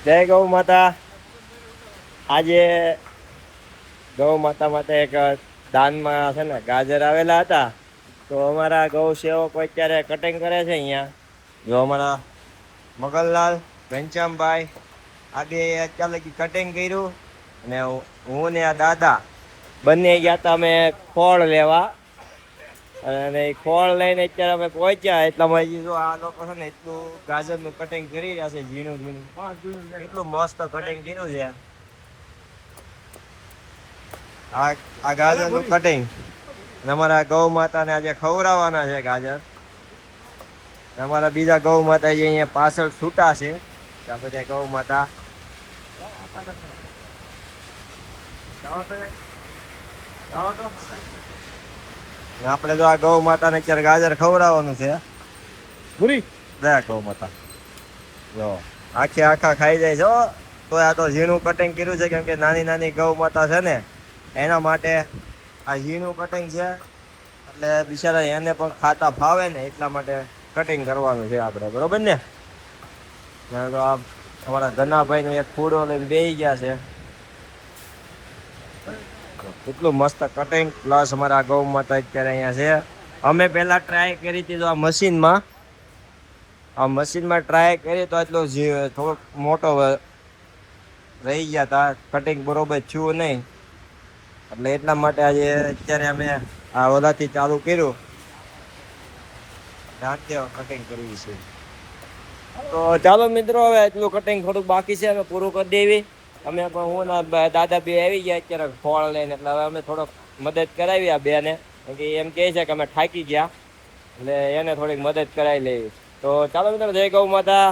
જય ગૌ માતા. આજે ગૌ માતા માટે એક દાનમાં છે ને ગાજર આવેલા હતા, તો અમારા ગૌ સેવકો અત્યારે કટિંગ કરે છે. અહીંયા જો અમારા મગનલાલ, ઘનશ્યામભાઈ આજે અત્યારે કટિંગ કર્યું, અને હું ને આ દાદા બંને ગયા તા અમે ખોળ લેવા, અને ખોળ લઈને અત્યારે અમે પહોંચ્યા. એટલામાં જો આ લોકો છે ને એટલું ગાજર નું કટિંગ કરી રહ્યા છે, ઝીણું ઝીણું, એટલું મસ્ત કટિંગ કર્યું છે. આ ગાજર નું કટિંગ અમારા ગૌ માતા ને આજે ખવડાવવાના છે ગાજર. અમારા બીજા ગૌ માતા અહીંયા પાછળ છૂટા છે. આ બધા ગૌ માતા આપડે તો આ ગૌ માતા ને અત્યારે ગાજર ખવડાવવાનું છે. પૂરી દયા ગૌ માતા જો આખા ખાઈ જાય છે. તો આ તો ઝીણું કટિંગ કર્યું છે, કેમ કે નાની નાની ગૌ માતા છે ને એના માટે આ ઝીણું કટિંગ છે. એટલે બિચારા એને પણ ખાતા ફાવે ને એટલા માટે કટિંગ કરવાનું છે આપણે, બરોબર ને? તો આ અમારા ધનાભાઈ નું એક ફૂડો લઈને બેસી ગયા છે. કેટલું મસ્ત કટિંગ, પ્લસ અમારા ગૌ માતા અત્યારે અહીંયા છે. અમે પેલા ટ્રાય કરી હતી તો આ મશીનમાં ટ્રાય કરી તો એટલો થોડોક મોટો રહી ગયા તા, કટિંગ બરોબર થયું નહીં. એટલે એટલા માટે આજે અત્યારે અમે આ ઓલાથી ચાલુ કર્યું, કટિંગ કરવી છે. તો ચાલો મિત્રો, હવે એટલું કટિંગ થોડુંક બાકી છે, અમે પૂરું કરી દેવી. અમે પણ હું ના દાદા બે આવી ગયા અત્યારે ફળ લઈને, એટલે હવે અમે થોડોક મદદ કરાવી આ બેને. એમ કહે છે કે અમે થાકી ગયા, એટલે એને થોડીક મદદ કરાવી લેવી. તો ચાલો મિત્રો, જય ગૌ માતા.